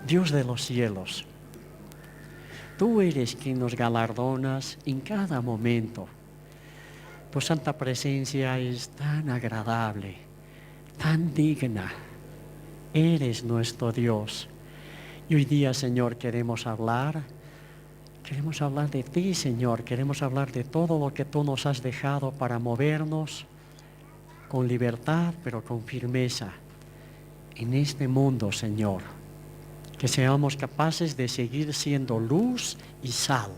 Dios de los cielos, tú eres quien nos galardonas en cada momento. Tu santa presencia es tan agradable, tan digna. Eres nuestro Dios. Y hoy día, Señor, queremos hablar de ti, Señor. Queremos hablar de todo lo que tú nos has dejado para movernos con libertad, pero con firmeza en este mundo, Señor. Que seamos capaces de seguir siendo luz y sal.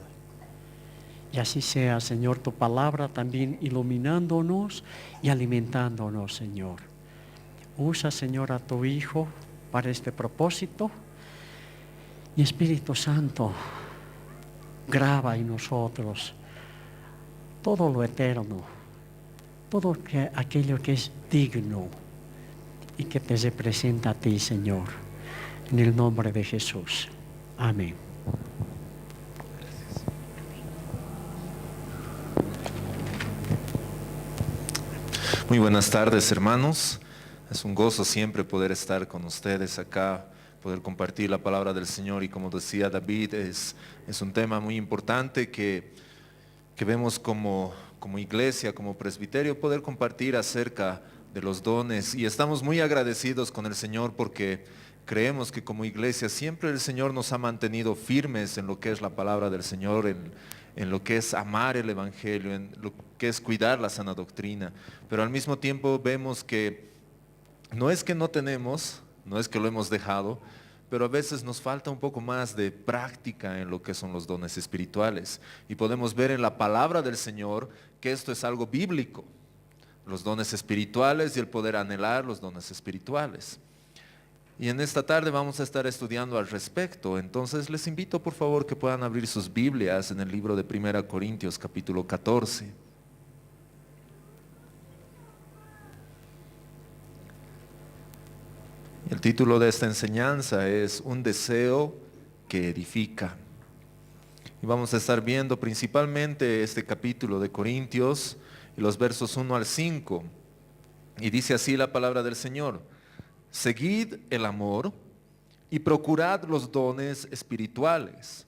Y así sea, Señor, tu palabra también iluminándonos y alimentándonos, Señor. Usa, Señor, a tu Hijo para este propósito. Y Espíritu Santo, graba en nosotros todo lo eterno, todo aquello que es digno y que te representa a ti, Señor. En el nombre de Jesús. Amén. Muy buenas tardes, hermanos. Es un gozo siempre poder estar con ustedes acá, poder compartir la palabra del Señor. Y como decía David, es un tema muy importante que vemos como iglesia, como presbiterio, poder compartir acerca de los dones. Y estamos muy agradecidos con el Señor porque creemos que como iglesia siempre el Señor nos ha mantenido firmes en lo que es la palabra del Señor, en lo que es amar el Evangelio, en lo que es cuidar la sana doctrina. Pero al mismo tiempo vemos que no es que no tenemos, no es que lo hemos dejado, pero a veces nos falta un poco más de práctica en lo que son los dones espirituales. Y podemos ver en la palabra del Señor que esto es algo bíblico. Los dones espirituales y el poder anhelar los dones espirituales. Y en esta tarde vamos a estar estudiando al respecto. Entonces les invito por favor que puedan abrir sus Biblias en el libro de 1 Corintios capítulo 14. El título de esta enseñanza es Un deseo que edifica. Y vamos a estar viendo principalmente este capítulo de Corintios y los versos 1 al 5. Y dice así la palabra del Señor: Seguid el amor y procurad los dones espirituales,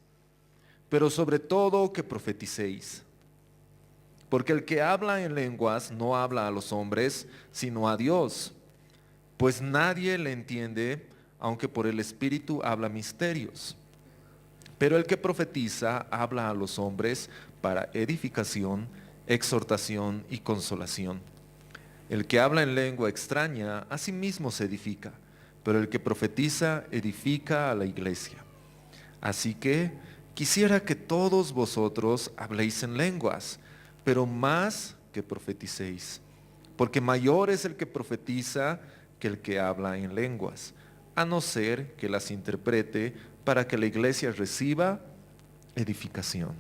pero sobre todo que profeticéis. Porque el que habla en lenguas no habla a los hombres, sino a Dios. Pues nadie le entiende, aunque por el Espíritu habla misterios. Pero el que profetiza habla a los hombres para edificación, exhortación y consolación. El que habla en lengua extraña, a sí mismo se edifica, pero el que profetiza edifica a la iglesia. Así que quisiera que todos vosotros habléis en lenguas, pero más que profeticéis, porque mayor es el que profetiza que el que habla en lenguas, a no ser que las interprete para que la iglesia reciba edificación.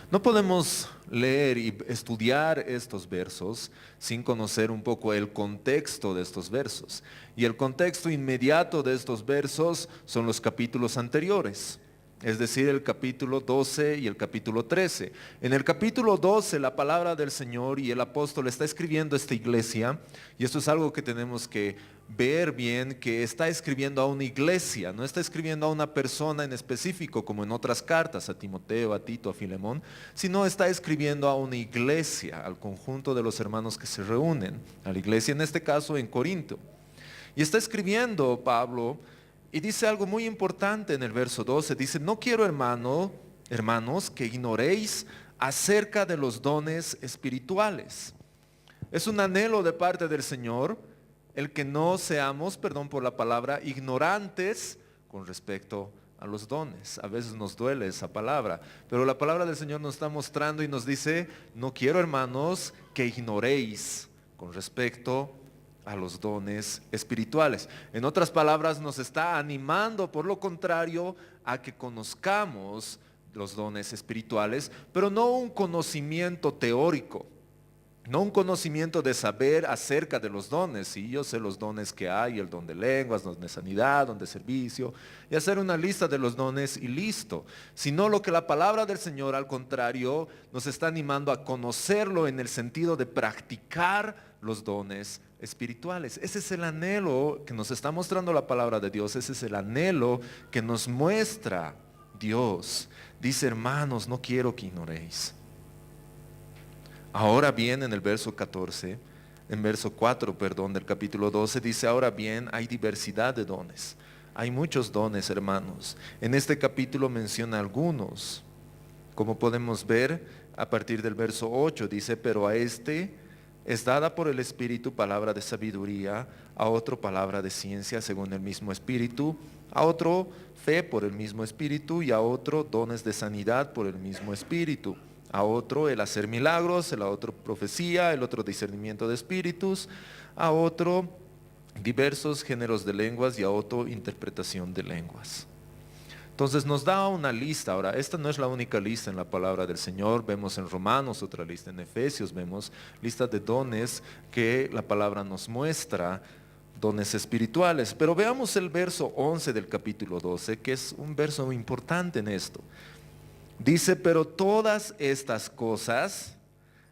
No podemos leer y estudiar estos versos sin conocer un poco el contexto de estos versos. Y el contexto inmediato de estos versos son los capítulos anteriores. Es decir, el capítulo 12 y el capítulo 13. En el capítulo 12 la palabra del Señor y el apóstol está escribiendo a esta iglesia, y esto es algo que tenemos que ver bien, que está escribiendo a una iglesia, no está escribiendo a una persona en específico como en otras cartas, a Timoteo, a Tito, a Filemón, sino está escribiendo a una iglesia, al conjunto de los hermanos que se reúnen, a la iglesia en este caso en Corinto. Y está escribiendo Pablo y dice algo muy importante en el verso 12. Dice: no quiero, hermanos, que ignoréis acerca de los dones espirituales. Es un anhelo de parte del Señor el que no seamos, perdón por la palabra, ignorantes con respecto a los dones. A veces nos duele esa palabra, pero la palabra del Señor nos está mostrando y nos dice: no quiero, hermanos, que ignoréis con respecto a los dones espirituales. En otras palabras, nos está animando, por lo contrario, a que conozcamos los dones espirituales, pero no un conocimiento teórico, No un conocimiento de saber acerca de los dones. Sí, yo sé los dones que hay, el don de lenguas, don de sanidad, don de servicio, y hacer una lista de los dones y listo. Sino lo que la palabra del Señor, al contrario, nos está animando a conocerlo en el sentido de practicar los dones espirituales. Ese es el anhelo que nos está mostrando la palabra de Dios. Ese es el anhelo que nos muestra Dios. Dice, hermanos, no quiero que ignoréis. Ahora bien, en el verso 14, en verso 4, perdón, del capítulo 12, dice, ahora bien, hay diversidad de dones. Hay muchos dones, hermanos. En este capítulo menciona algunos. Como podemos ver, a partir del verso 8, dice, pero a este es dada por el Espíritu palabra de sabiduría, a otro palabra de ciencia según el mismo Espíritu, a otro fe por el mismo Espíritu y a otro dones de sanidad por el mismo Espíritu. A otro el hacer milagros, a otro profecía, el otro discernimiento de espíritus, a otro diversos géneros de lenguas y a otro interpretación de lenguas. Entonces nos da una lista. Ahora, esta no es la única lista en la palabra del Señor. Vemos en Romanos otra lista, en Efesios vemos listas de dones que la palabra nos muestra, dones espirituales. Pero veamos el verso 11 del capítulo 12, que es un verso muy importante en esto. Dice, pero todas estas cosas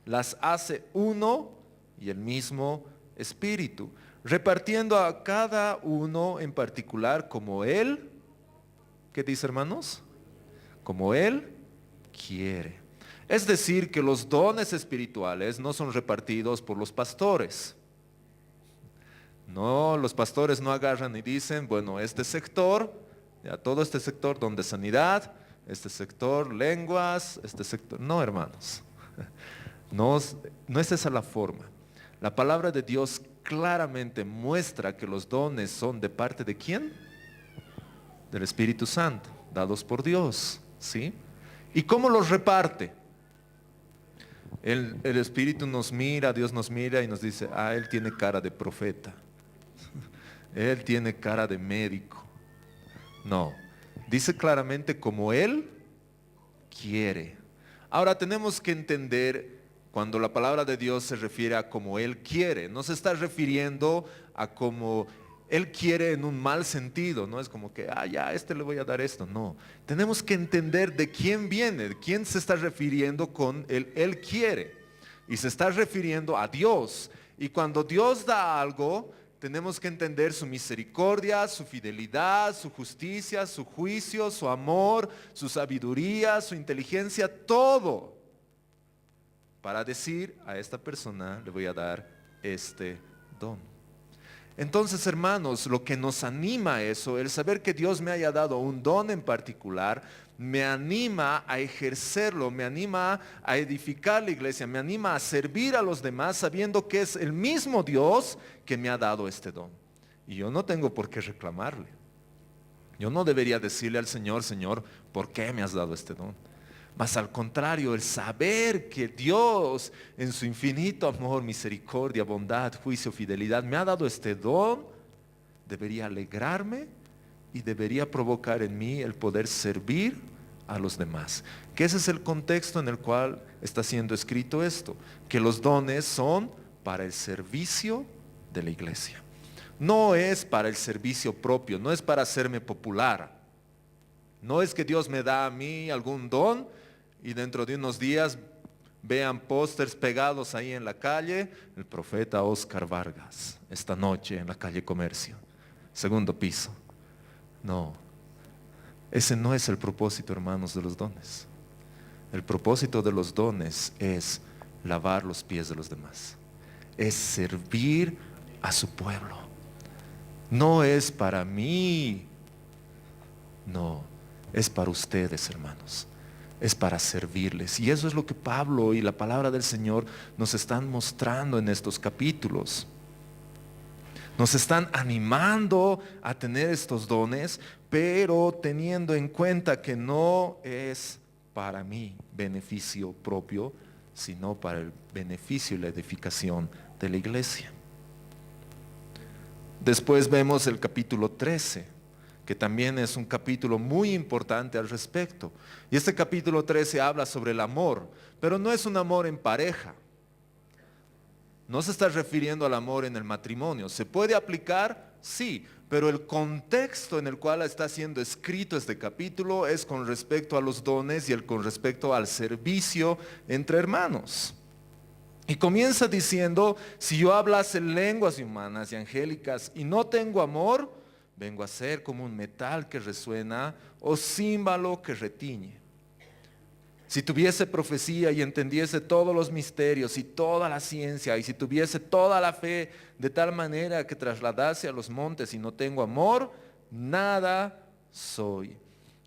las hace uno y el mismo Espíritu, repartiendo a cada uno en particular como Él, ¿qué dice, hermanos? Como Él quiere. Es decir, que los dones espirituales no son repartidos por los pastores. No, los pastores no agarran y dicen, bueno, este sector, ya todo este sector, don de sanidad, este sector, lenguas, este sector. No, hermanos, no es esa la forma. La palabra de Dios claramente muestra que los dones son de parte de ¿quién? Del Espíritu Santo, dados por Dios, ¿sí? ¿Y cómo los reparte? El Espíritu nos mira, Dios nos mira y nos dice, él tiene cara de profeta, él tiene cara de médico. No. Dice claramente como Él quiere. Ahora tenemos que entender cuando la palabra de Dios se refiere a como Él quiere. No se está refiriendo a como Él quiere en un mal sentido. No es como que, ya, a este le voy a dar esto. No. Tenemos que entender de quién viene, de quién se está refiriendo con Él quiere. Y se está refiriendo a Dios. Y cuando Dios da algo, tenemos que entender su misericordia, su fidelidad, su justicia, su juicio, su amor, su sabiduría, su inteligencia, todo. Para decir, a esta persona le voy a dar este don. Entonces, hermanos, lo que nos anima a eso, el saber que Dios me haya dado un don en particular, me anima a ejercerlo, me anima a edificar la iglesia, me anima a servir a los demás sabiendo que es el mismo Dios que me ha dado este don. Y yo no tengo por qué reclamarle. Yo no debería decirle al Señor, Señor, ¿por qué me has dado este don? Mas al contrario, el saber que Dios en su infinito amor, misericordia, bondad, juicio, fidelidad me ha dado este don, debería alegrarme y debería provocar en mí el poder servir a los demás. Que ese es el contexto en el cual está siendo escrito esto, que los dones son para el servicio de la iglesia. No es para el servicio propio, no es para hacerme popular. No es que Dios me da a mí algún don y dentro de unos días vean pósters pegados ahí en la calle, el profeta Oscar Vargas, esta noche en la calle Comercio, segundo piso. No, ese no es el propósito, hermanos, de los dones. El propósito de los dones es lavar los pies de los demás, es servir a su pueblo. No es para mí, no, es para ustedes, hermanos. Es para servirles. Y eso es lo que Pablo y la palabra del Señor nos están mostrando en estos capítulos. Nos están animando a tener estos dones, pero teniendo en cuenta que no es para mi beneficio propio, sino para el beneficio y la edificación de la iglesia. Después vemos el capítulo 13. Que también es un capítulo muy importante al respecto. Y este capítulo 13 habla sobre el amor, pero no es un amor en pareja. No se está refiriendo al amor en el matrimonio. ¿Se puede aplicar? Sí, pero el contexto en el cual está siendo escrito este capítulo es con respecto a los dones y con respecto al servicio entre hermanos. Y comienza diciendo, si yo hablase lenguas humanas y angélicas y no tengo amor, vengo a ser como un metal que resuena o címbalo que retiñe. Si tuviese profecía y entendiese todos los misterios y toda la ciencia, y si tuviese toda la fe de tal manera que trasladase a los montes y no tengo amor, nada soy.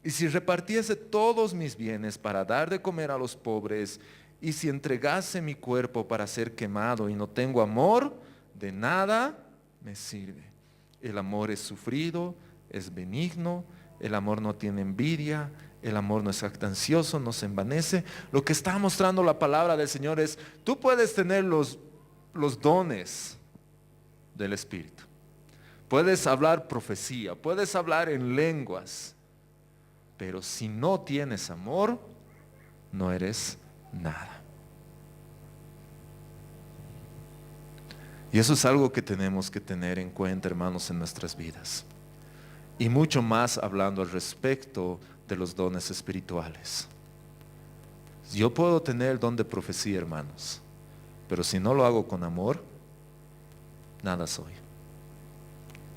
Y si repartiese todos mis bienes para dar de comer a los pobres, y si entregase mi cuerpo para ser quemado y no tengo amor, de nada me sirve. El amor es sufrido, es benigno, el amor no tiene envidia, el amor no es jactancioso, no se envanece. Lo que está mostrando la palabra del Señor es, tú puedes tener los dones del Espíritu. Puedes hablar profecía, puedes hablar en lenguas, pero si no tienes amor, no eres nada. Y eso es algo que tenemos que tener en cuenta, hermanos, en nuestras vidas. Y mucho más hablando al respecto de los dones espirituales. Yo puedo tener el don de profecía, hermanos, pero si no lo hago con amor, nada soy.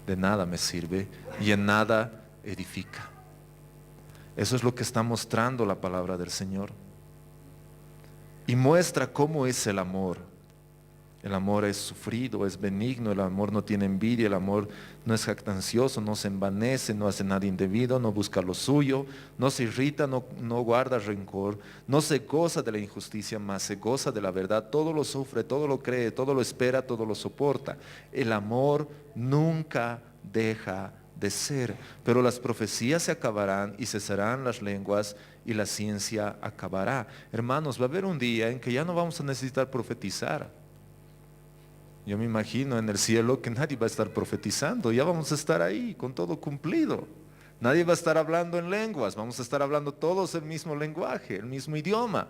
De nada me sirve y en nada edifica. Eso es lo que está mostrando la palabra del Señor. Y muestra cómo es el amor. El amor es sufrido, es benigno, el amor no tiene envidia, el amor no es jactancioso, no se envanece, no hace nada indebido, no busca lo suyo, no se irrita, no guarda rencor, no se goza de la injusticia, mas se goza de la verdad, todo lo sufre, todo lo cree, todo lo espera, todo lo soporta. El amor nunca deja de ser, pero las profecías se acabarán y cesarán las lenguas y la ciencia acabará. Hermanos, va a haber un día en que ya no vamos a necesitar profetizar. Yo me imagino en el cielo que nadie va a estar profetizando, ya vamos a estar ahí con todo cumplido. Nadie va a estar hablando en lenguas, vamos a estar hablando todos el mismo lenguaje, el mismo idioma.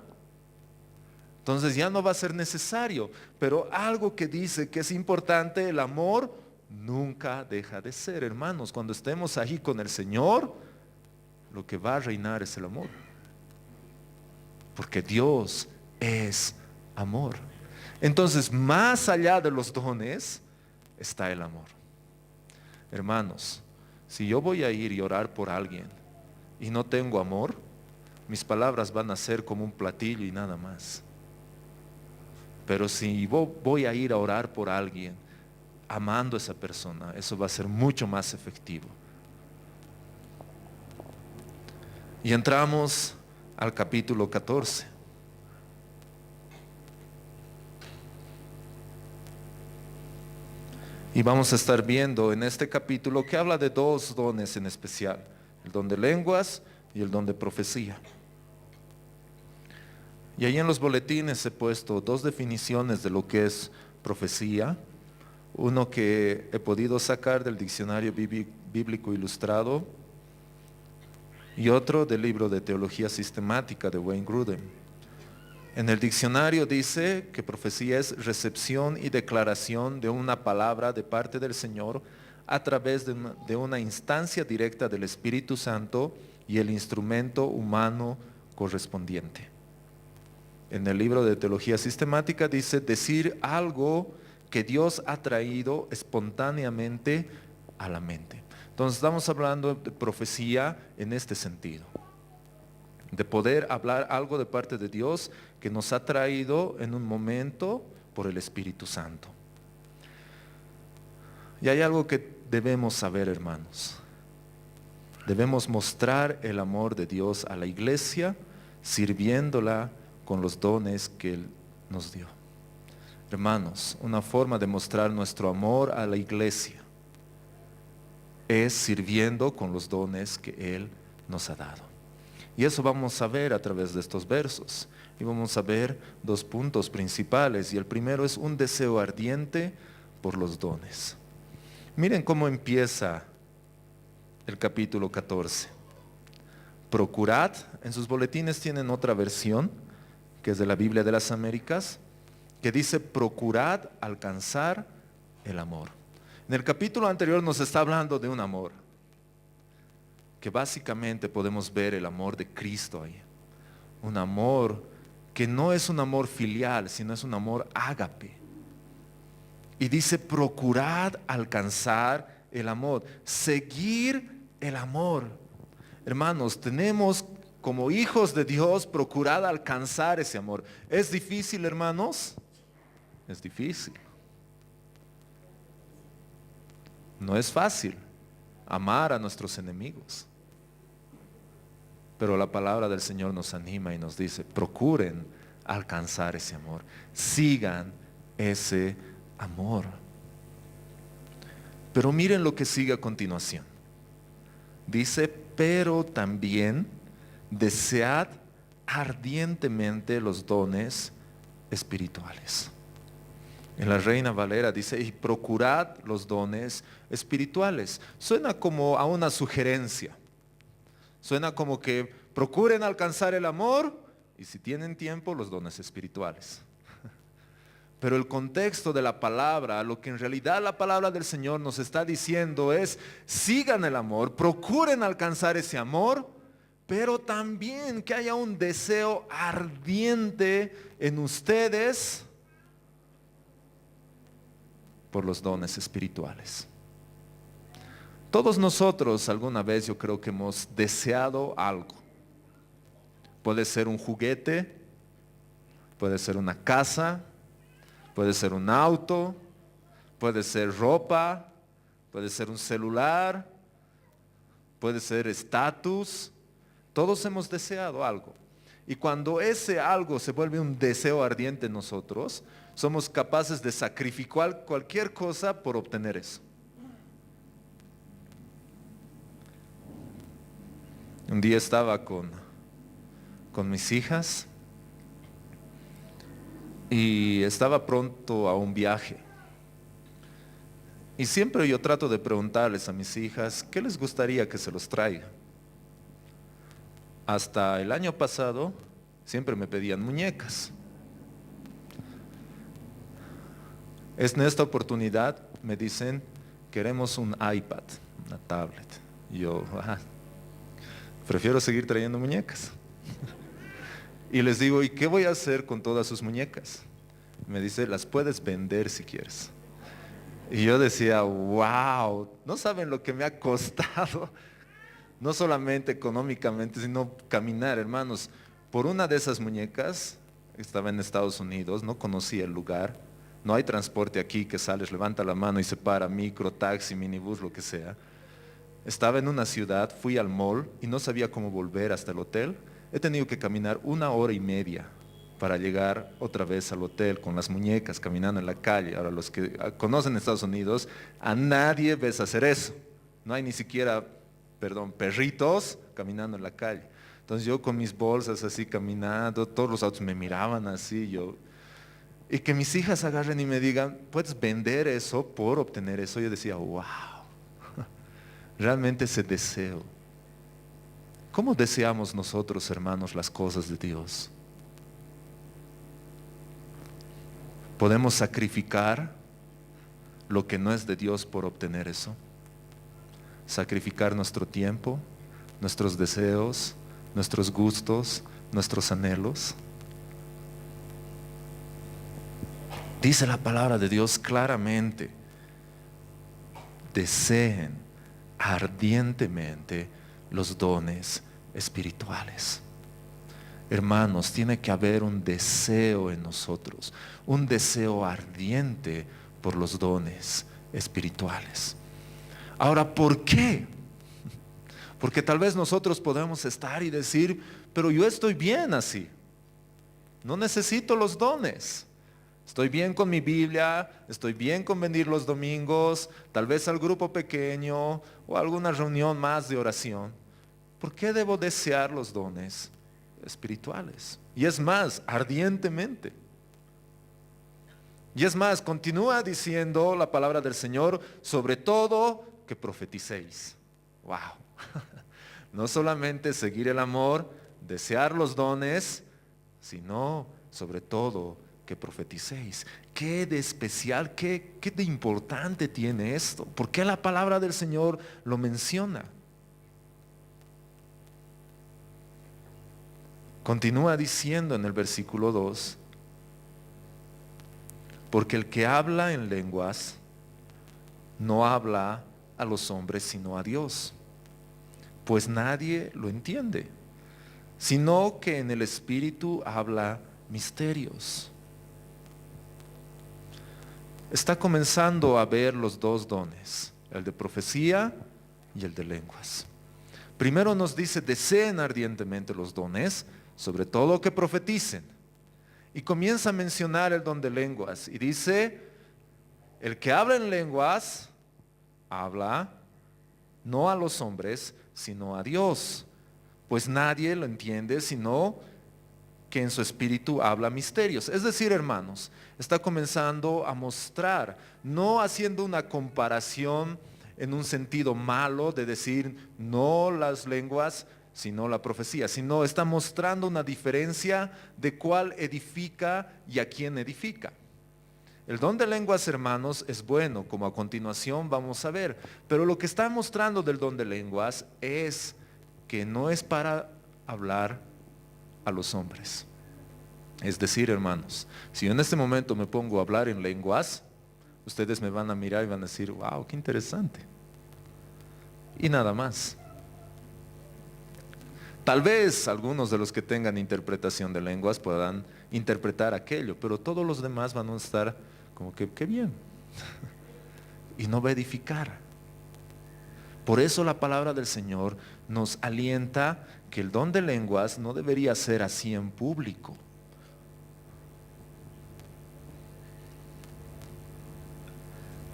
Entonces ya no va a ser necesario, pero algo que dice que es importante, el amor nunca deja de ser, hermanos. Cuando estemos ahí con el Señor, lo que va a reinar es el amor. Porque Dios es amor. Entonces, más allá de los dones, está el amor. Hermanos, si yo voy a ir y orar por alguien y no tengo amor, mis palabras van a ser como un platillo y nada más. Pero si voy a ir a orar por alguien amando a esa persona, eso va a ser mucho más efectivo. Y entramos al capítulo 14. Y vamos a estar viendo en este capítulo que habla de dos dones en especial, el don de lenguas y el don de profecía. Y ahí en los boletines he puesto dos definiciones de lo que es profecía, uno que he podido sacar del diccionario bíblico ilustrado y otro del libro de teología sistemática de Wayne Grudem. En el diccionario dice que profecía es recepción y declaración de una palabra de parte del Señor a través de una instancia directa del Espíritu Santo y el instrumento humano correspondiente. En el libro de teología sistemática dice decir algo que Dios ha traído espontáneamente a la mente. Entonces estamos hablando de profecía en este sentido, de poder hablar algo de parte de Dios que nos ha traído en un momento por el Espíritu Santo. Y hay algo que debemos saber, hermanos. Debemos mostrar el amor de Dios a la iglesia, sirviéndola con los dones que Él nos dio. Hermanos, una forma de mostrar nuestro amor a la iglesia es sirviendo con los dones que Él nos ha dado. Y eso vamos a ver a través de estos versos. Y vamos a ver dos puntos principales. Y el primero es un deseo ardiente por los dones. Miren cómo empieza el capítulo 14. Procurad, en sus boletines tienen otra versión, que es de la Biblia de las Américas, que dice procurad alcanzar el amor. En el capítulo anterior nos está hablando de un amor, que básicamente podemos ver el amor de Cristo ahí. Un amor que no es un amor filial, sino es un amor ágape. Y dice procurad alcanzar el amor, seguir el amor. Hermanos, tenemos como hijos de Dios procurad alcanzar ese amor. ¿Es difícil, hermanos? Es difícil. No es fácil amar a nuestros enemigos. Pero la palabra del Señor nos anima y nos dice, procuren alcanzar ese amor. Sigan ese amor. Pero miren lo que sigue a continuación. Dice, pero también desead ardientemente los dones espirituales. En la Reina Valera dice, y procurad los dones espirituales. Suena como a una sugerencia. Suena como que procuren alcanzar el amor y si tienen tiempo, los dones espirituales. Pero el contexto de la palabra, lo que en realidad la palabra del Señor nos está diciendo es, sigan el amor, procuren alcanzar ese amor, pero también que haya un deseo ardiente en ustedes por los dones espirituales. Todos nosotros alguna vez yo creo que hemos deseado algo. Puede ser un juguete, puede ser una casa, puede ser un auto, puede ser ropa, puede ser un celular, puede ser estatus. Todos hemos deseado algo. Y cuando ese algo se vuelve un deseo ardiente en nosotros, somos capaces de sacrificar cualquier cosa por obtener eso. Un día estaba con mis hijas y estaba pronto a un viaje. Y siempre yo trato de preguntarles a mis hijas, ¿qué les gustaría que se los traiga? Hasta el año pasado siempre me pedían muñecas. En esta oportunidad me dicen, queremos un iPad, una tablet. Y yo, prefiero seguir trayendo muñecas. Y les digo, ¿y qué voy a hacer con todas sus muñecas? Me dice, las puedes vender si quieres. Y yo decía, wow, no saben lo que me ha costado, no solamente económicamente, sino caminar, hermanos. Por una de esas muñecas, estaba en Estados Unidos, no conocía el lugar, no hay transporte aquí que sales, levanta la mano y se para, micro, taxi, minibús, lo que sea. Estaba en una ciudad, fui al mall y no sabía cómo volver hasta el hotel. He tenido que caminar 1 hora y media para llegar otra vez al hotel con las muñecas caminando en la calle. Ahora, los que conocen Estados Unidos, a nadie ves hacer eso. No hay ni siquiera, perritos caminando en la calle. Entonces yo con mis bolsas así caminando, todos los autos me miraban así, y que mis hijas agarren y me digan, ¿puedes vender eso por obtener eso? Yo decía, wow, realmente ese deseo. ¿Cómo deseamos nosotros, hermanos, las cosas de Dios? ¿Podemos sacrificar lo que no es de Dios por obtener eso? Sacrificar nuestro tiempo, nuestros deseos, nuestros gustos, nuestros anhelos. Dice la palabra de Dios claramente, deseen ardientemente los dones espirituales. Hermanos, tiene que haber un deseo en nosotros, un deseo ardiente por los dones espirituales. Ahora, ¿por qué? Porque tal vez nosotros podemos estar y decir, pero yo estoy bien así, no necesito los dones. Estoy bien con mi Biblia, estoy bien con venir los domingos, tal vez al grupo pequeño o alguna reunión más de oración. ¿Por qué debo desear los dones espirituales? Y es más, ardientemente. Y es más, continúa diciendo la palabra del Señor, sobre todo que profeticéis. Wow. No solamente seguir el amor, desear los dones, sino sobre todo que profeticéis. ¿Qué de especial, qué de importante tiene esto? ¿Por qué la palabra del Señor lo menciona? Continúa diciendo en el versículo 2, porque el que habla en lenguas no habla a los hombres sino a Dios, pues nadie lo entiende, sino que en el Espíritu habla misterios. Está comenzando a ver los dos dones, el de profecía y el de lenguas. Primero nos dice, deseen ardientemente los dones, sobre todo que profeticen. Y comienza a mencionar el don de lenguas y dice, el que habla en lenguas, habla no a los hombres, sino a Dios, pues nadie lo entiende, sino que en su espíritu habla misterios. Es decir, hermanos, está comenzando a mostrar, no haciendo una comparación en un sentido malo de decir no las lenguas, sino la profecía, sino está mostrando una diferencia de cuál edifica y a quién edifica. El don de lenguas, hermanos, es bueno, como a continuación vamos a ver, pero lo que está mostrando del don de lenguas es que no es para hablar a los hombres. Es decir, hermanos, si yo en este momento me pongo a hablar en lenguas, ustedes me van a mirar y van a decir, wow, qué interesante. Y nada más. Tal vez algunos de los que tengan interpretación de lenguas puedan interpretar aquello, pero todos los demás van a estar como que, qué bien. Y no va a edificar. Por eso la palabra del Señor nos alienta que el don de lenguas no debería ser así en público.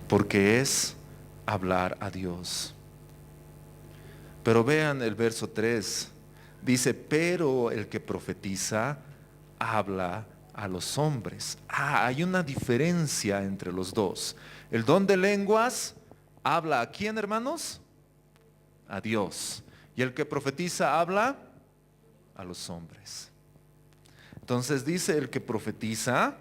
Porque es hablar a Dios. Pero vean el verso 3. Dice, pero el que profetiza habla a los hombres. Hay una diferencia entre los dos. El don de lenguas habla ¿a quién, hermanos? A Dios. Y el que profetiza habla a los hombres. Entonces dice, el que profetiza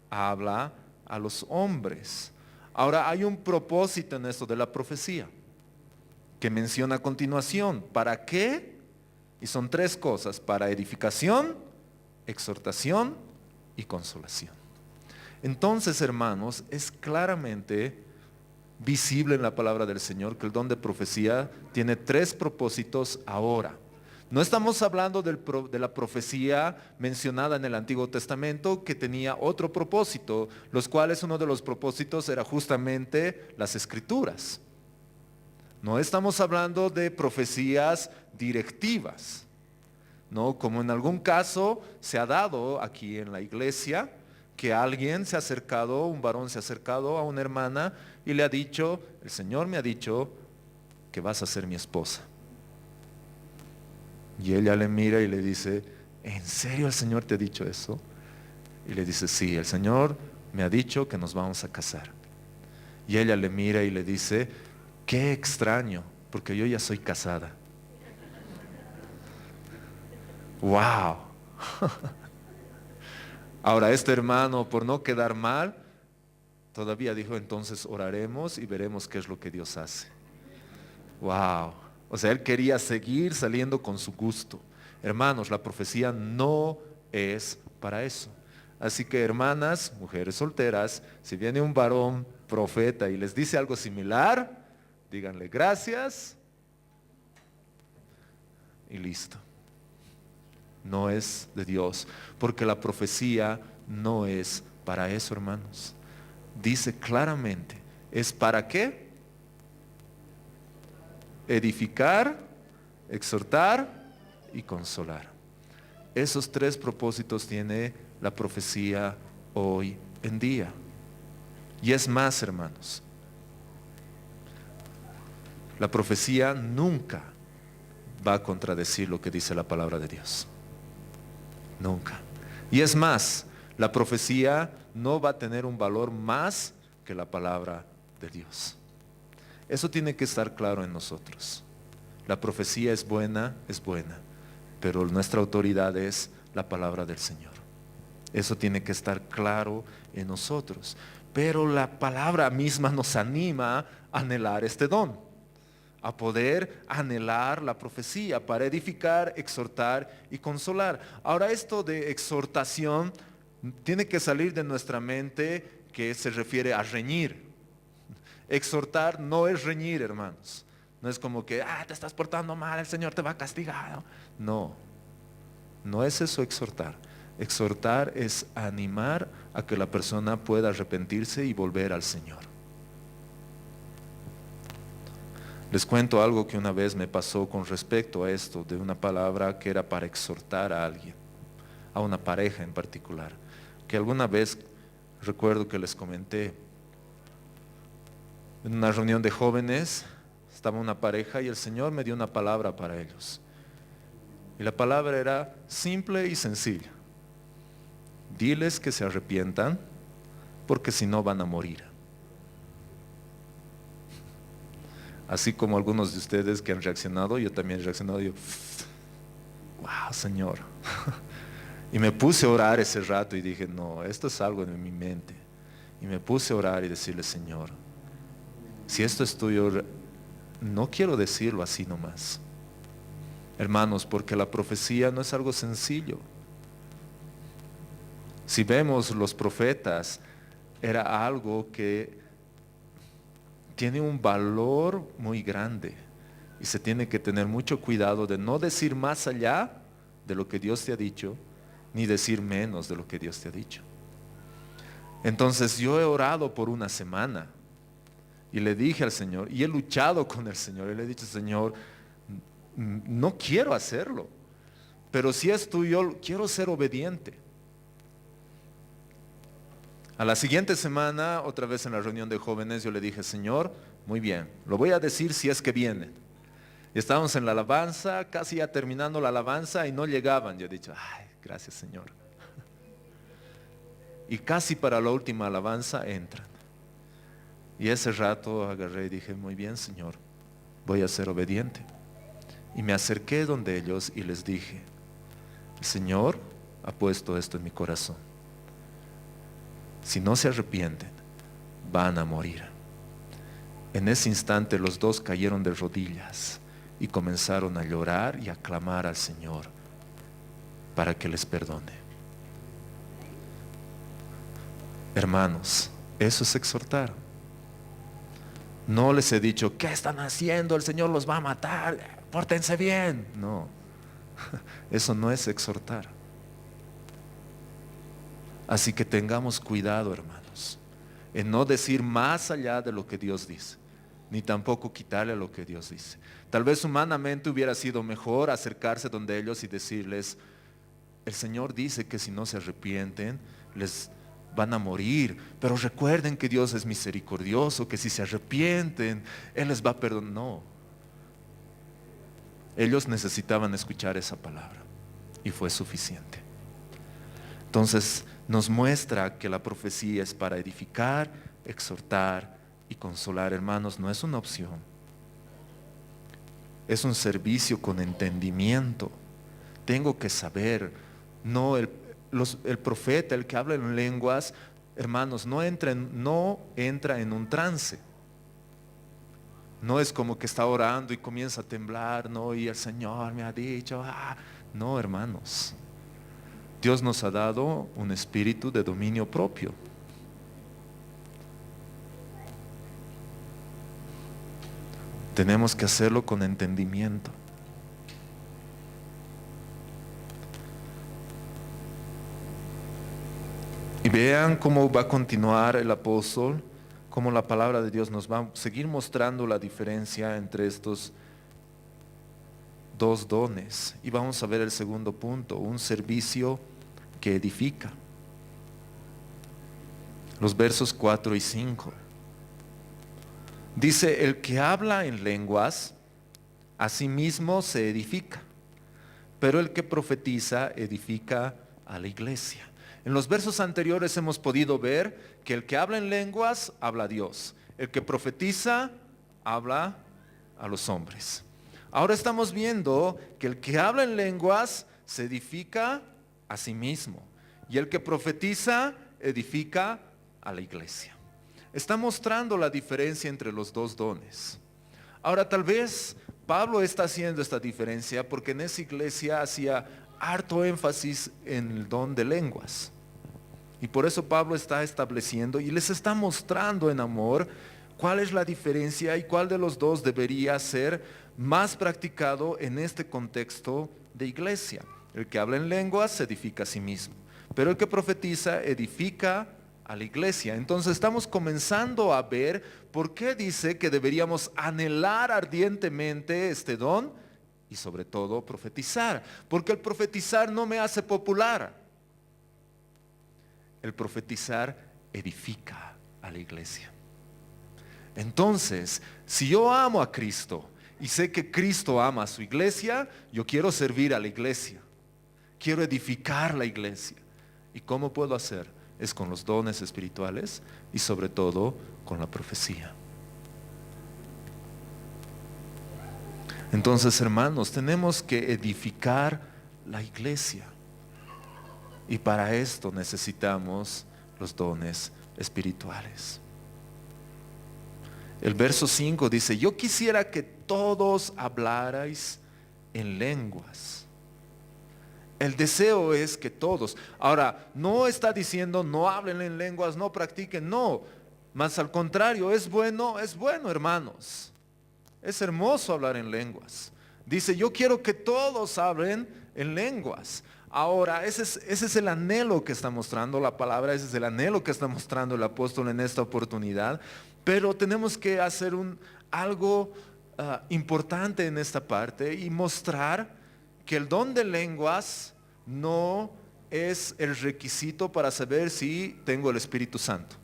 habla a los hombres. Ahora hay un propósito en esto de la profecía que menciona a continuación. ¿Para qué? Y son tres cosas: para edificación, exhortación y consolación. Entonces, hermanos, es claramente visible en la palabra del Señor que el don de profecía tiene tres propósitos ahora. No estamos hablando de la profecía mencionada en el Antiguo Testamento, que tenía otro propósito, los cuales uno de los propósitos era justamente las Escrituras. No estamos hablando de profecías directivas, ¿no? Como en algún caso se ha dado aquí en la iglesia, que alguien se ha acercado, un varón se ha acercado a una hermana y le ha dicho, el Señor me ha dicho que vas a ser mi esposa. Y ella le mira y le dice, ¿en serio el Señor te ha dicho eso? Y le dice, sí, el Señor me ha dicho que nos vamos a casar. Y ella le mira y le dice, qué extraño, porque yo ya soy casada. ¡Wow! Ahora este hermano, por no quedar mal, todavía dijo, entonces oraremos y veremos qué es lo que Dios hace. ¡Wow! O sea, él quería seguir saliendo con su gusto. Hermanos, la profecía no es para eso. Así que, hermanas, mujeres solteras, si viene un varón profeta y les dice algo similar, díganle gracias y listo. No es de Dios, porque la profecía no es para eso, hermanos. Dice claramente, ¿es para qué? Edificar, exhortar y consolar. Esos tres propósitos tiene la profecía hoy en día. Y es más, hermanos, la profecía nunca va a contradecir lo que dice la palabra de Dios. Nunca. Y es más, la profecía no va a tener un valor más que la palabra de Dios. Eso tiene que estar claro en nosotros. La profecía es buena, pero nuestra autoridad es la palabra del Señor. Eso tiene que estar claro en nosotros. Pero la palabra misma nos anima a anhelar este don, a poder anhelar la profecía para edificar, exhortar y consolar. Ahora, esto de exhortación tiene que salir de nuestra mente, que se refiere a reñir. Exhortar no es reñir, hermanos. No es como que, te estás portando mal, el Señor te va a castigar. No, no es eso exhortar. Exhortar es animar a que la persona pueda arrepentirse y volver al Señor. Les cuento algo que una vez me pasó con respecto a esto, de una palabra que era para exhortar a alguien, a una pareja en particular, que alguna vez recuerdo que les comenté. En una reunión de jóvenes estaba una pareja y el Señor me dio una palabra para ellos. Y la palabra era simple y sencilla. Diles que se arrepientan, porque si no van a morir. Así como algunos de ustedes que han reaccionado, yo también he reaccionado. Yo, wow, Señor. Y me puse a orar ese rato y dije, no, esto es algo en mi mente. Y me puse a orar y decirle, Señor, si esto es tuyo, no quiero decirlo así nomás. Hermanos, porque la profecía no es algo sencillo. Si vemos los profetas, era algo que tiene un valor muy grande y se tiene que tener mucho cuidado de no decir más allá de lo que Dios te ha dicho, ni decir menos de lo que Dios te ha dicho. Entonces yo he orado por una semana y le dije al Señor, y he luchado con el Señor, y le he dicho, Señor, no quiero hacerlo, pero si es tuyo, quiero ser obediente. A la siguiente semana, otra vez en la reunión de jóvenes, yo le dije, Señor, muy bien, lo voy a decir si es que vienen. Y estábamos en la alabanza, casi ya terminando la alabanza y no llegaban. Yo he dicho, ay, gracias Señor. Y casi para la última alabanza entran. Y ese rato agarré y dije, muy bien Señor, voy a ser obediente. Y me acerqué donde ellos y les dije, el Señor ha puesto esto en mi corazón. Si no se arrepienten, van a morir. En ese instante los dos cayeron de rodillas y comenzaron a llorar y a clamar al Señor para que les perdone. Hermanos, eso es exhortar. No les he dicho, ¿qué están haciendo? El Señor los va a matar, pórtense bien. No, eso no es exhortar. Así que tengamos cuidado, hermanos, en no decir más allá de lo que Dios dice, ni tampoco quitarle a lo que Dios dice. Tal vez humanamente hubiera sido mejor acercarse donde ellos y decirles, el Señor dice que si no se arrepienten, les van a morir, pero recuerden que Dios es misericordioso, que si se arrepienten, Él les va a perdonar. No, ellos necesitaban escuchar esa palabra y fue suficiente. Entonces nos muestra que la profecía es para edificar, exhortar y consolar. Hermanos, no es una opción. Es un servicio con entendimiento. Tengo que saber. No, el profeta, el que habla en lenguas, hermanos, no entra en un trance. No es como que está orando y comienza a temblar, no, y el Señor me ha dicho, no, hermanos. Dios nos ha dado un espíritu de dominio propio. Tenemos que hacerlo con entendimiento. Y vean cómo va a continuar el apóstol, cómo la palabra de Dios nos va a seguir mostrando la diferencia entre estos dos dones. Y vamos a ver el segundo punto, un servicio que edifica. Los versos 4 y 5. Dice, el que habla en lenguas, a sí mismo se edifica, pero el que profetiza edifica a la iglesia. En los versos anteriores hemos podido ver que el que habla en lenguas, habla a Dios. El que profetiza, habla a los hombres. Ahora estamos viendo que el que habla en lenguas se edifica a sí mismo. y el que profetiza edifica a la iglesia. Está mostrando la diferencia entre los dos dones. Ahora, tal vez Pablo está haciendo esta diferencia porque en esa iglesia hacía harto énfasis en el don de lenguas. Y por eso Pablo está estableciendo y les está mostrando en amor cuál es la diferencia y cuál de los dos debería ser más practicado en este contexto de iglesia. El que habla en lenguas se edifica a sí mismo, pero el que profetiza edifica a la iglesia. Entonces estamos comenzando a ver por qué dice que deberíamos anhelar ardientemente este don y sobre todo profetizar. Porque el profetizar no me hace popular. El profetizar edifica a la iglesia. Entonces, si yo amo a Cristo y sé que Cristo ama a su iglesia, yo quiero servir a la iglesia. Quiero edificar la iglesia. ¿Y cómo puedo hacer? Es con los dones espirituales y sobre todo con la profecía. Entonces, hermanos, tenemos que edificar la iglesia. Y para esto necesitamos los dones espirituales. El verso 5 dice, yo quisiera que todos hablarais en lenguas. El deseo es que todos. Ahora, no está diciendo no hablen en lenguas, no practiquen, no. Más al contrario, es bueno, hermanos. Es hermoso hablar en lenguas. Dice, yo quiero que todos hablen en lenguas. Ahora, ese es el anhelo que está mostrando la palabra, ese es el anhelo que está mostrando el apóstol en esta oportunidad. Pero tenemos que hacer algo importante en esta parte y mostrar que el don de lenguas no es el requisito para saber si tengo el Espíritu Santo.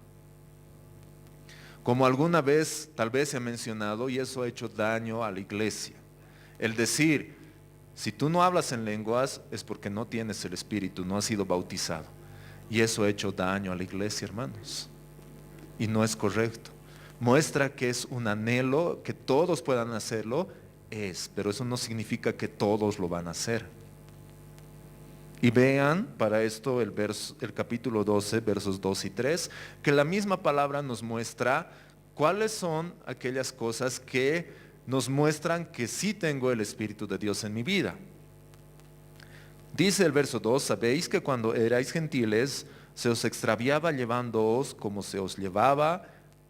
Como alguna vez tal vez se ha mencionado, y eso ha hecho daño a la iglesia. El decir, si tú no hablas en lenguas es porque no tienes el Espíritu, no has sido bautizado. Y eso ha hecho daño a la iglesia, hermanos. Y no es correcto. Muestra que es un anhelo, que todos puedan hacerlo, pero eso no significa que todos lo van a hacer. Y vean para esto el capítulo 12, versos 2 y 3, que la misma palabra nos muestra cuáles son aquellas cosas que nos muestran que sí tengo el Espíritu de Dios en mi vida. Dice el verso 2, sabéis que cuando erais gentiles se os extraviaba llevándoos como se os llevaba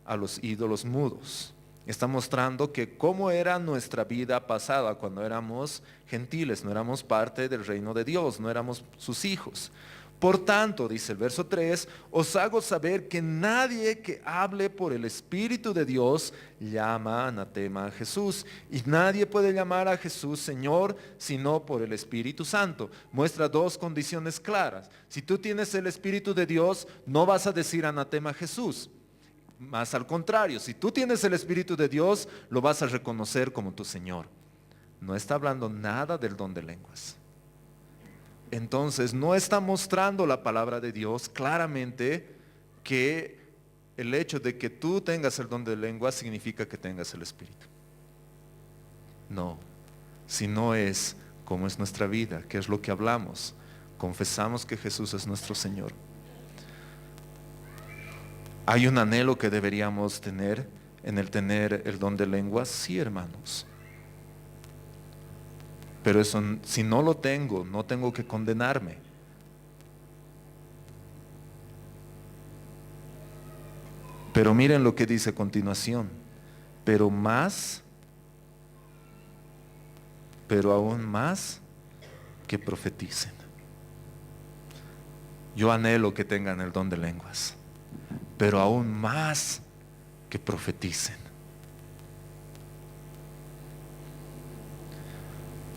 a los ídolos mudos. Está mostrando que cómo era nuestra vida pasada cuando éramos gentiles, no éramos parte del reino de Dios, no éramos sus hijos. Por tanto, dice el verso 3, os hago saber que nadie que hable por el Espíritu de Dios llama anatema a Jesús. Y nadie puede llamar a Jesús Señor sino por el Espíritu Santo. Muestra dos condiciones claras. Si tú tienes el Espíritu de Dios, no vas a decir anatema a Jesús. Más al contrario, si tú tienes el Espíritu de Dios, lo vas a reconocer como tu Señor. No está hablando nada del don de lenguas. Entonces, no está mostrando la palabra de Dios claramente que el hecho de que tú tengas el don de lenguas significa que tengas el Espíritu. No, sino es como es nuestra vida, que es lo que hablamos. Confesamos que Jesús es nuestro Señor. ¿Hay un anhelo que deberíamos tener en el tener el don de lenguas? Sí, hermanos. Pero eso, si no lo tengo, no tengo que condenarme. Pero miren lo que dice a continuación. Pero aún más que profeticen. Yo anhelo que tengan el don de lenguas, pero aún más que profeticen.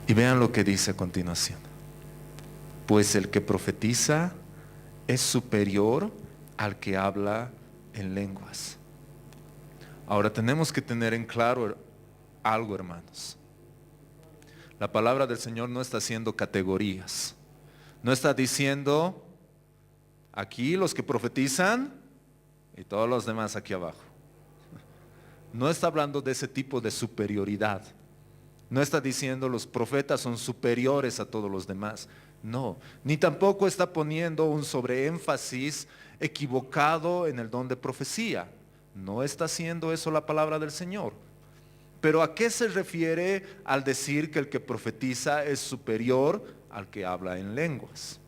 Y vean lo que dice a continuación. Pues el que profetiza es superior al que habla en lenguas. Ahora tenemos que tener en claro algo, hermanos. La palabra del Señor no está haciendo categorías. No está diciendo aquí los que profetizan y todos los demás aquí abajo. No está hablando de ese tipo de superioridad. No está diciendo los profetas son superiores a todos los demás. No, ni tampoco está poniendo un sobreénfasis equivocado en el don de profecía. No está haciendo eso la palabra del Señor. Pero ¿a qué se refiere al decir que el que profetiza es superior al que habla en lenguas?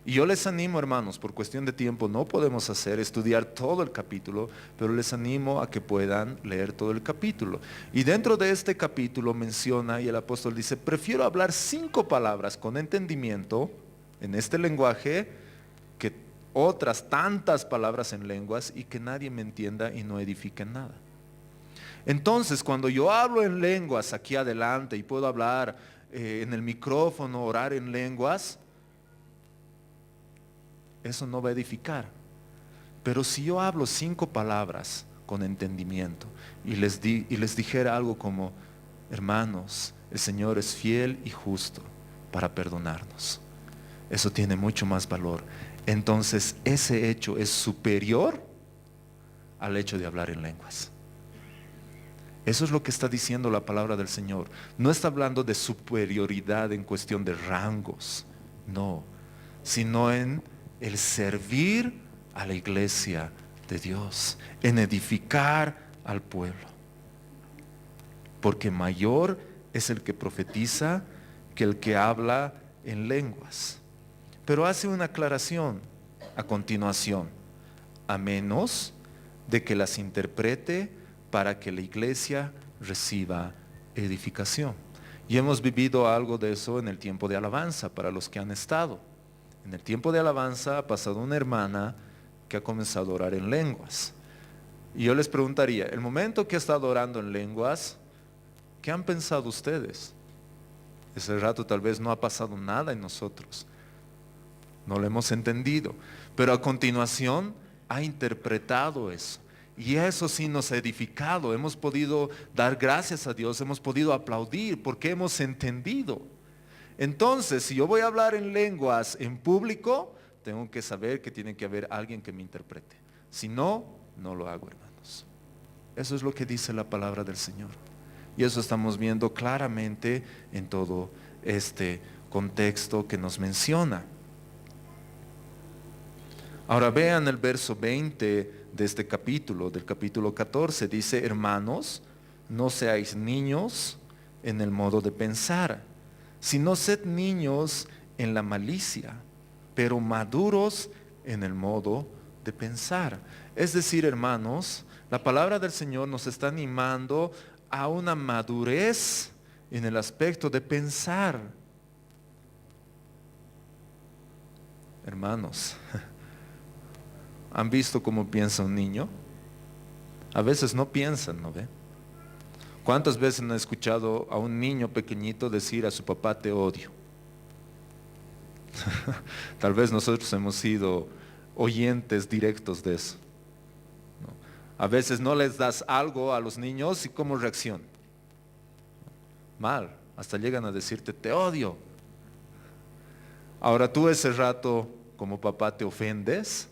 Y yo les animo, hermanos, por cuestión de tiempo no podemos estudiar todo el capítulo, pero les animo a que puedan leer todo el capítulo. Y dentro de este capítulo menciona, y el apóstol dice, prefiero hablar 5 palabras con entendimiento en este lenguaje que otras tantas palabras en lenguas y que nadie me entienda y no edifique en nada. Entonces, cuando yo hablo en lenguas aquí adelante y puedo hablar en el micrófono, orar en lenguas, eso no va a edificar. Pero si yo hablo 5 palabras con entendimiento y les dijera algo como, hermanos, el Señor es fiel y justo para perdonarnos, eso tiene mucho más valor. Entonces ese hecho es superior al hecho de hablar en lenguas. Eso es lo que está diciendo la palabra del Señor. No está hablando de superioridad en cuestión de rangos, no, sino en el servir a la iglesia de Dios, en edificar al pueblo. Porque mayor es el que profetiza que el que habla en lenguas. Pero hace una aclaración a continuación, a menos de que las interprete para que la iglesia reciba edificación. Y hemos vivido algo de eso en el tiempo de alabanza para los que han estado. En el tiempo de alabanza ha pasado una hermana que ha comenzado a orar en lenguas. Y yo les preguntaría, el momento que ha estado orando en lenguas, ¿qué han pensado ustedes? Ese rato tal vez no ha pasado nada en nosotros. No lo hemos entendido. Pero a continuación ha interpretado eso. Y eso sí nos ha edificado. Hemos podido dar gracias a Dios, hemos podido aplaudir porque hemos entendido. Entonces, si yo voy a hablar en lenguas en público, tengo que saber que tiene que haber alguien que me interprete. Si no, no lo hago, hermanos. Eso es lo que dice la palabra del Señor. Y eso estamos viendo claramente en todo este contexto que nos menciona. Ahora vean el verso 20 de este capítulo, del capítulo 14. Dice, hermanos, no seáis niños en el modo de pensar, sino sed niños en la malicia, pero maduros en el modo de pensar. Es decir, hermanos, la palabra del Señor nos está animando a una madurez en el aspecto de pensar. Hermanos, ¿han visto cómo piensa un niño? A veces no piensan, ¿no ve? ¿Cuántas veces han escuchado a un niño pequeñito decir a su papá te odio? Tal vez nosotros hemos sido oyentes directos de eso, ¿no? A veces no les das algo a los niños y ¿cómo reaccionan? Mal, hasta llegan a decirte te odio. Ahora tú ese rato como papá te ofendes,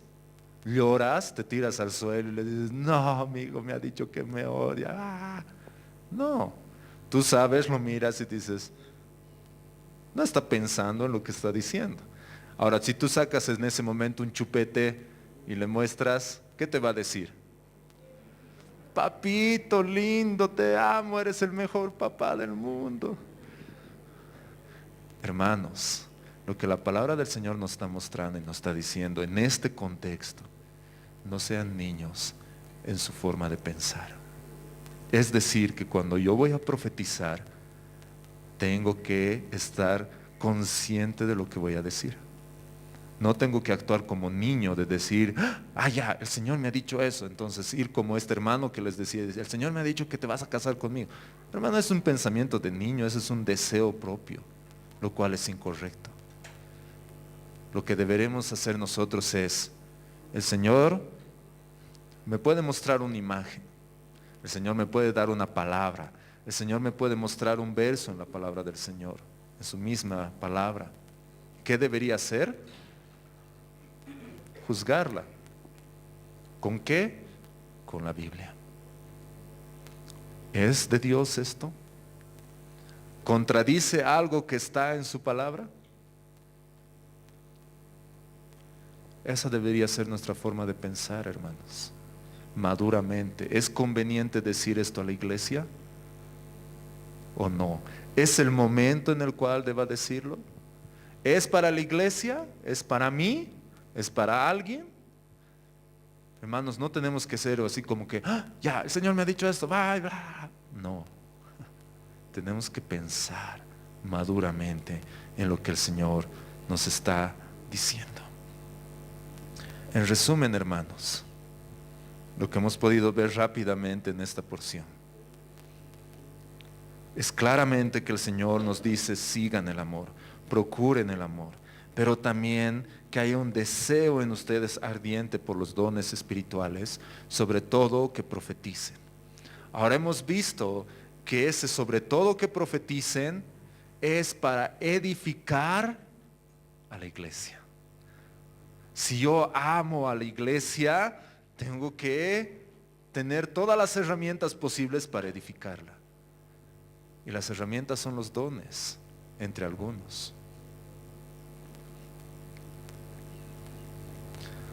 lloras, te tiras al suelo y le dices, no amigo, me ha dicho que me odia. No, tú sabes, lo miras y dices, no está pensando en lo que está diciendo. Ahora, si tú sacas en ese momento un chupete y le muestras, ¿qué te va a decir? Papito lindo, te amo, eres el mejor papá del mundo. Hermanos, lo que la palabra del Señor nos está mostrando y nos está diciendo en este contexto, no sean niños en su forma de pensar. Es decir, que cuando yo voy a profetizar, tengo que estar consciente de lo que voy a decir. No tengo que actuar como niño de decir, ya, el Señor me ha dicho eso. Entonces ir como este hermano que les decía, el Señor me ha dicho que te vas a casar conmigo. Hermano, es un pensamiento de niño, ese es un deseo propio, lo cual es incorrecto. Lo que deberemos hacer nosotros es, el Señor me puede mostrar una imagen, el Señor me puede dar una palabra, el Señor me puede mostrar un verso en la palabra del Señor, en su misma palabra. ¿Qué debería hacer? Juzgarla. ¿Con qué? Con la Biblia. ¿Es de Dios esto? ¿Contradice algo que está en su palabra? Esa debería ser nuestra forma de pensar, hermanos, maduramente. ¿Es conveniente decir esto a la iglesia o no? ¿Es el momento en el cual deba decirlo? ¿Es para la iglesia? ¿Es para mí? ¿Es para alguien? Hermanos, no tenemos que ser así como que, "Ah, ya, el Señor me ha dicho esto, va, va". No, tenemos que pensar maduramente en lo que el Señor nos está diciendo. En resumen, hermanos, lo que hemos podido ver rápidamente en esta porción es claramente que el Señor nos dice: sigan el amor, procuren el amor, pero también que haya un deseo en ustedes ardiente por los dones espirituales, sobre todo que profeticen. Ahora hemos visto que ese sobre todo que profeticen es para edificar a la iglesia. Si yo amo a la iglesia, tengo que tener todas las herramientas posibles para edificarla. Y las herramientas son los dones, entre algunos.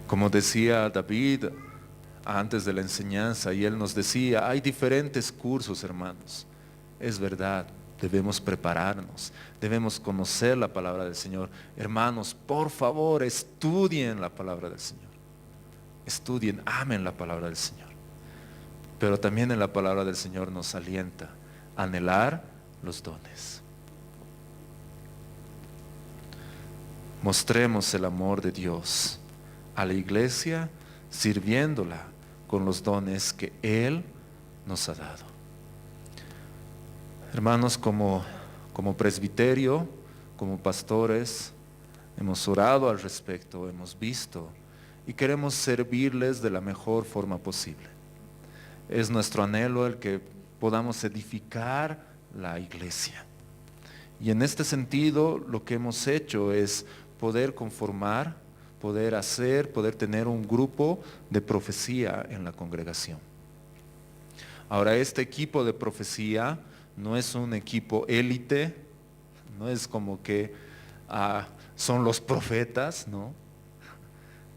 Como decía David antes de la enseñanza, y él nos decía, hay diferentes cursos, hermanos. Es verdad, debemos prepararnos, debemos conocer la palabra del Señor. Hermanos, por favor, estudien la palabra del Señor. Estudien, amen la palabra del Señor. Pero también en la palabra del Señor nos alienta a anhelar los dones. Mostremos el amor de Dios a la iglesia, sirviéndola con los dones que Él nos ha dado. Hermanos, como presbiterio, como pastores, hemos orado al respecto, hemos visto y queremos servirles de la mejor forma posible. Es nuestro anhelo el que podamos edificar la iglesia. Y en este sentido, lo que hemos hecho es poder conformar, poder hacer, poder tener un grupo de profecía en la congregación. Ahora, este equipo de profecía no es un equipo élite, no es como que son los profetas, no.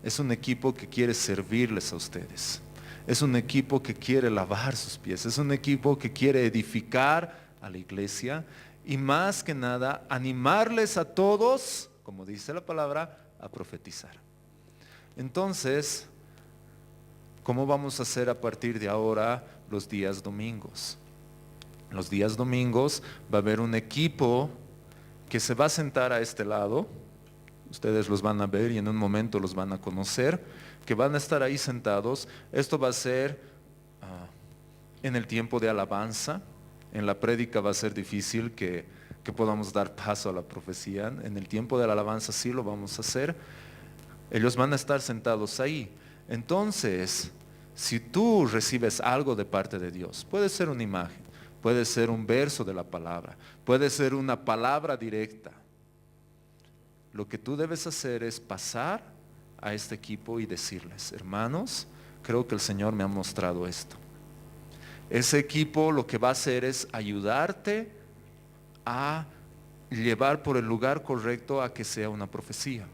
Es un equipo que quiere servirles a ustedes. Es un equipo que quiere lavar sus pies. Es un equipo que quiere edificar a la iglesia y más que nada animarles a todos, como dice la palabra, a profetizar. Entonces, ¿cómo vamos a hacer a partir de ahora los días domingos? Los días domingos va a haber un equipo que se va a sentar a este lado. Ustedes los van a ver y en un momento los van a conocer, que van a estar ahí sentados. Esto va a ser en el tiempo de alabanza. En la prédica va a ser difícil que podamos dar paso a la profecía. En el tiempo de la alabanza sí lo vamos a hacer. Ellos van a estar sentados ahí. Entonces, si tú recibes algo de parte de Dios, puede ser una imagen, puede ser un verso de la palabra, puede ser una palabra directa. Lo que tú debes hacer es pasar a este equipo y decirles: hermanos, creo que el Señor me ha mostrado esto. Ese equipo lo que va a hacer es ayudarte a llevar por el lugar correcto a que sea una profecía.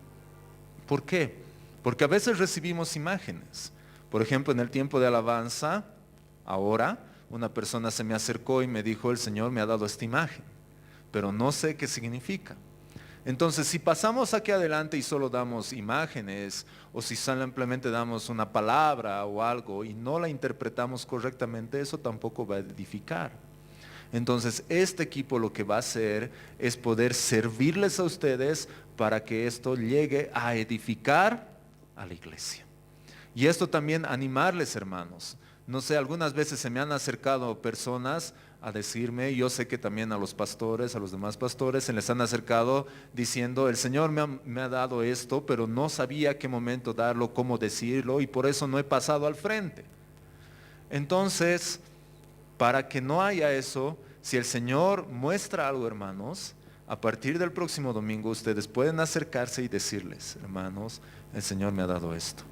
¿Por qué? Porque a veces recibimos imágenes. Por ejemplo, en el tiempo de alabanza, ahora, una persona se me acercó y me dijo: el Señor me ha dado esta imagen, pero no sé qué significa. Entonces, si pasamos aquí adelante y solo damos imágenes, o si simplemente damos una palabra o algo y no la interpretamos correctamente, eso tampoco va a edificar. Entonces, este equipo lo que va a hacer es poder servirles a ustedes para que esto llegue a edificar a la iglesia. Y esto también animarles, hermanos. No sé, algunas veces se me han acercado personas a decirme, yo sé que también a los pastores, a los demás pastores, se les han acercado diciendo: el Señor me ha dado esto, pero no sabía qué momento darlo, cómo decirlo, y por eso no he pasado al frente. Entonces, para que no haya eso, si el Señor muestra algo, hermanos, a partir del próximo domingo ustedes pueden acercarse y decirles: hermanos, el Señor me ha dado esto.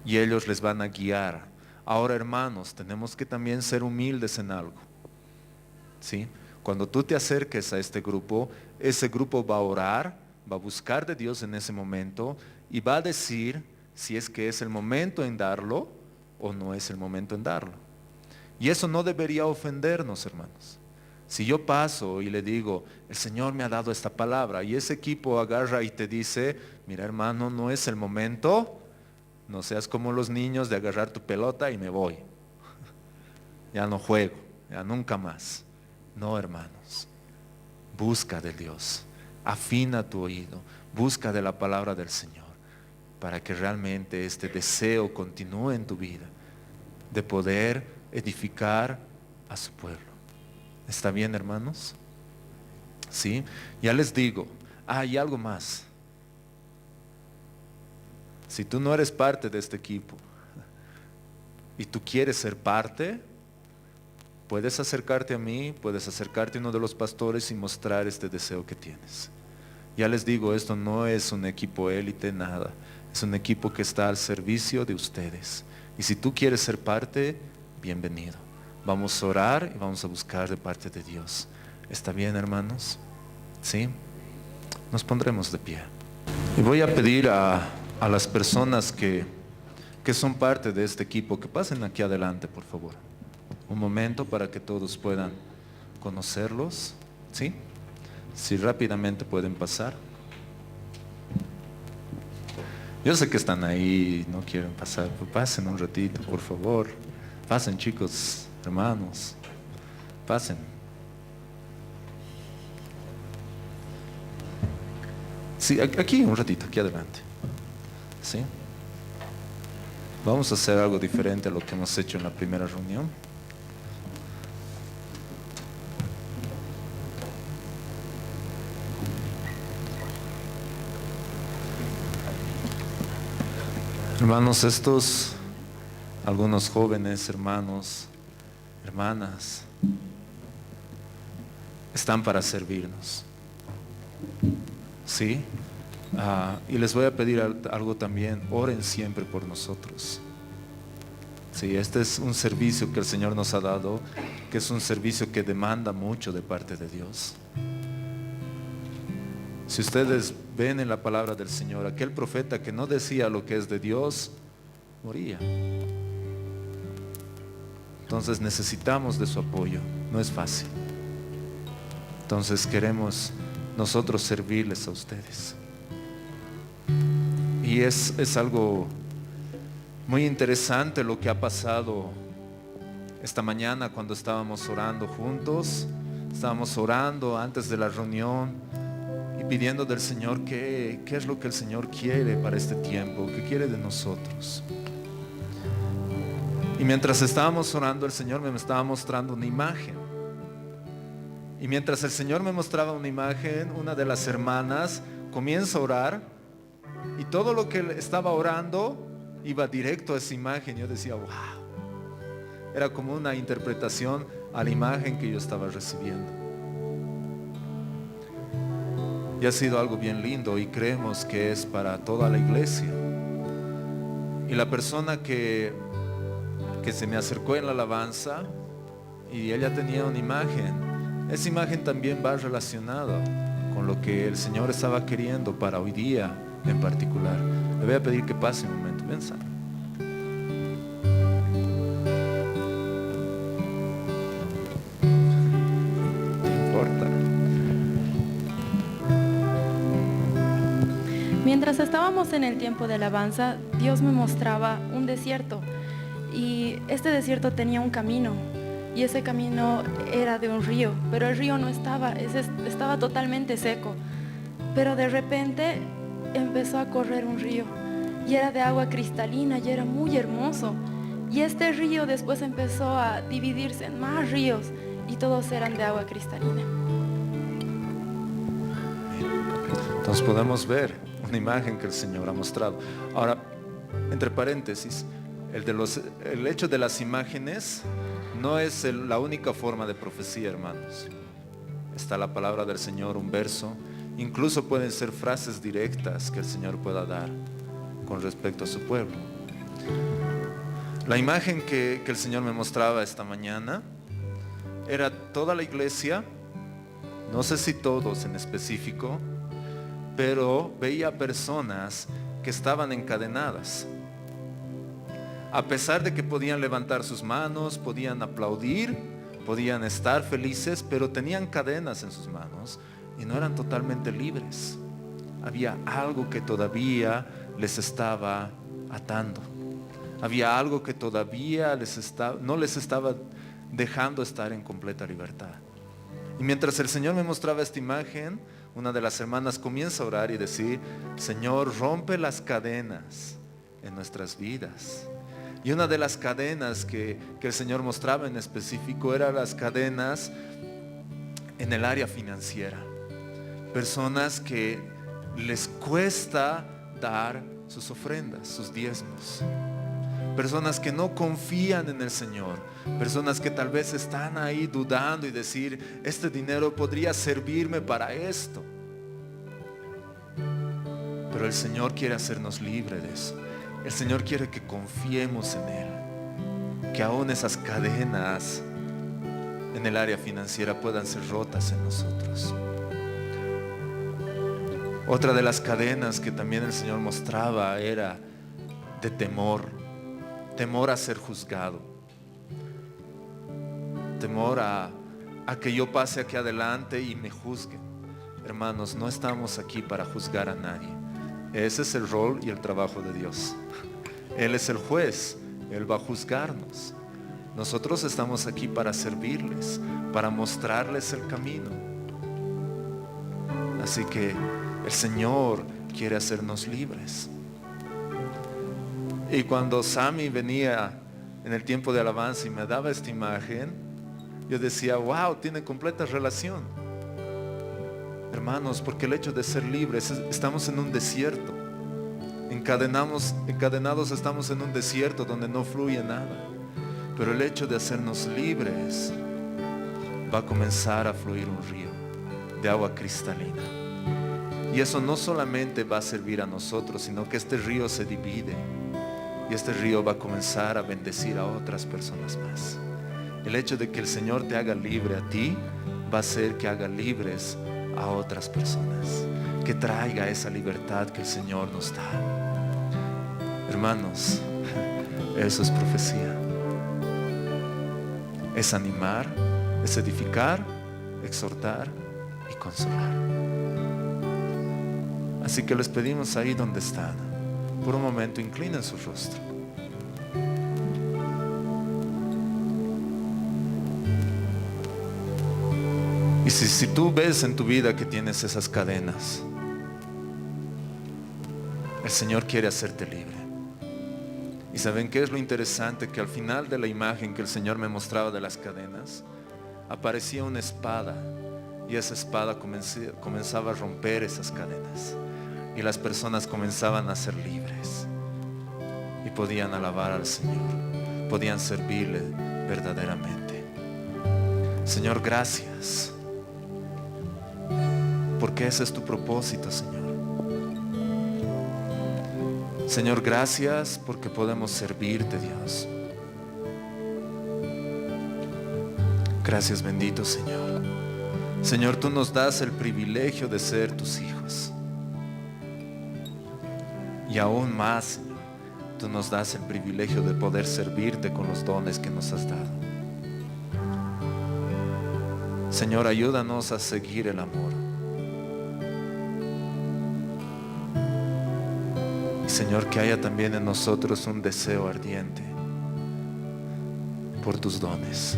Y ellos les van a guiar. Ahora, hermanos, tenemos que también ser humildes en algo. ¿Sí? Cuando tú te acerques a este grupo, ese grupo va a orar, va a buscar de Dios en ese momento y va a decir si es que es el momento en darlo o no es el momento en darlo. Y eso no debería ofendernos, hermanos. Si yo paso y le digo, el Señor me ha dado esta palabra, y ese equipo agarra y te dice, mira hermano, no es el momento, no seas como los niños de agarrar tu pelota y me voy. Ya no juego, ya nunca más. No, hermanos, busca de Dios, afina tu oído, busca de la palabra del Señor, para que realmente este deseo continúe en tu vida, de poder edificar a su pueblo. ¿Está bien, hermanos? ¿Sí? Ya les digo, hay algo más. Si tú no eres parte de este equipo y tú quieres ser parte, puedes acercarte a mí, puedes acercarte a uno de los pastores y mostrar este deseo que tienes. Ya les digo, esto no es un equipo élite, nada. Es un equipo que está al servicio de ustedes. Y si tú quieres ser parte, bienvenido. Vamos a orar y vamos a buscar de parte de Dios. ¿Está bien, hermanos? ¿Sí? Nos pondremos de pie. Y voy a pedir a las personas que son parte de este equipo que pasen aquí adelante, por favor. Un momento para que todos puedan conocerlos. ¿Sí? Si rápidamente pueden pasar. Yo sé que están ahí, no quieren pasar, pero pasen un ratito, por favor. Pasen, chicos, hermanos. Pasen. Sí, aquí un ratito, aquí adelante. ¿Sí? Vamos a hacer algo diferente a lo que hemos hecho en la primera reunión. Hermanos, estos, algunos jóvenes, hermanos, hermanas, están para servirnos. ¿Sí? Y les voy a pedir algo también, oren siempre por nosotros. Sí, este es un servicio que el Señor nos ha dado, que es un servicio que demanda mucho de parte de Dios. Si ustedes ven en la palabra del Señor, aquel profeta que no decía lo que es de Dios, moría. Entonces necesitamos de su apoyo, no es fácil. Entonces queremos nosotros servirles a ustedes. Y es algo muy interesante lo que ha pasado esta mañana cuando estábamos orando juntos. Estábamos orando antes de la reunión y pidiendo del Señor qué es lo que el Señor quiere para este tiempo, qué quiere de nosotros. Y mientras estábamos orando, el Señor me estaba mostrando una imagen. Y mientras el Señor me mostraba una imagen, una de las hermanas comienza a orar y todo lo que él estaba orando iba directo a esa imagen. Yo decía, wow. Era como una interpretación a la imagen que yo estaba recibiendo. Y ha sido algo bien lindo y creemos que es para toda la iglesia. Y la persona que se me acercó en la alabanza y ella tenía una imagen, esa imagen también va relacionada con lo que el Señor estaba queriendo para hoy día en particular. Le voy a pedir que pase un momento. Ven, Sara. No importa. Mientras estábamos en el tiempo de alabanza, Dios me mostraba un desierto. Y este desierto tenía un camino. Y ese camino era de un río. Pero el río no estaba totalmente seco. Pero de repente empezó a correr un río. Y era de agua cristalina y era muy hermoso. Y este río después empezó a dividirse en más ríos. Y todos eran de agua cristalina. Entonces podemos ver una imagen que el Señor ha mostrado. Ahora, entre paréntesis, el hecho de las imágenes no es la única forma de profecía, hermanos. Está la palabra del Señor, un verso. Incluso pueden ser frases directas que el Señor pueda dar con respecto a su pueblo. La imagen que el Señor me mostraba esta mañana era toda la iglesia no sé si todos en específico, pero veía personas que estaban encadenadas. A pesar de que podían levantar sus manos, podían aplaudir, podían estar felices, pero tenían cadenas en sus manos y no eran totalmente libres. Había algo que todavía les estaba atando. Había algo que todavía no les estaba dejando estar en completa libertad. Y mientras el Señor me mostraba esta imagen, una de las hermanas comienza a orar y decir: Señor, rompe las cadenas en nuestras vidas. Y una de las cadenas que el Señor mostraba en específico eran las cadenas en el área financiera. Personas que les cuesta dar sus ofrendas, sus diezmos. Personas que no confían en el Señor. Personas que tal vez están ahí dudando y decir: este dinero podría servirme para esto. Pero el Señor quiere hacernos libres de eso. El Señor quiere que confiemos en Él. Que aún esas cadenas en el área financiera puedan ser rotas en nosotros. Otra de las cadenas que también el Señor mostraba era de temor. Temor a ser juzgado. Temor a que yo pase aquí adelante y me juzguen. Hermanos, no estamos aquí para juzgar a nadie. Ese es el rol y el trabajo de Dios. Él es el juez. Él va a juzgarnos. Nosotros estamos aquí para servirles, para mostrarles el camino. Así que el Señor quiere hacernos libres. Y cuando Sammy venía en el tiempo de alabanza y me daba esta imagen, yo decía: wow, tiene completa relación. Hermanos, porque el hecho de ser libres, estamos en un desierto. Encadenados estamos en un desierto donde no fluye nada. Pero el hecho de hacernos libres, va a comenzar a fluir un río de agua cristalina. Y eso no solamente va a servir a nosotros, sino que este río se divide. Y este río va a comenzar a bendecir a otras personas más. El hecho de que el Señor te haga libre a ti, va a hacer que haga libres a otras personas. Que traiga esa libertad que el Señor nos da. Hermanos, eso es profecía. Es animar, es edificar, exhortar y consolar. Así que les pedimos ahí donde están, por un momento inclinen su rostro. Y si tú ves en tu vida que tienes esas cadenas, el Señor quiere hacerte libre. ¿Y saben qué es lo interesante? Que al final de la imagen que el Señor me mostraba de las cadenas, aparecía una espada. Y esa espada comenzaba a romper esas cadenas. Y las personas comenzaban a ser libres. Y podían alabar al Señor. Podían servirle verdaderamente. Señor, gracias. Porque ese es tu propósito, Señor. Señor, gracias porque podemos servirte, Dios. Gracias, bendito Señor. Señor, tú nos das el privilegio de ser tus hijos. Y aún más, Señor, tú nos das el privilegio de poder servirte con los dones que nos has dado. Señor, ayúdanos a seguir el amor. Señor, que haya también en nosotros un deseo ardiente por tus dones.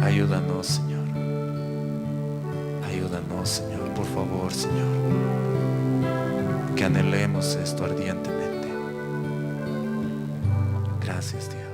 Ayúdanos, Señor. Ayúdanos, Señor, por favor, Señor. Que anhelemos esto ardientemente. Gracias, Dios.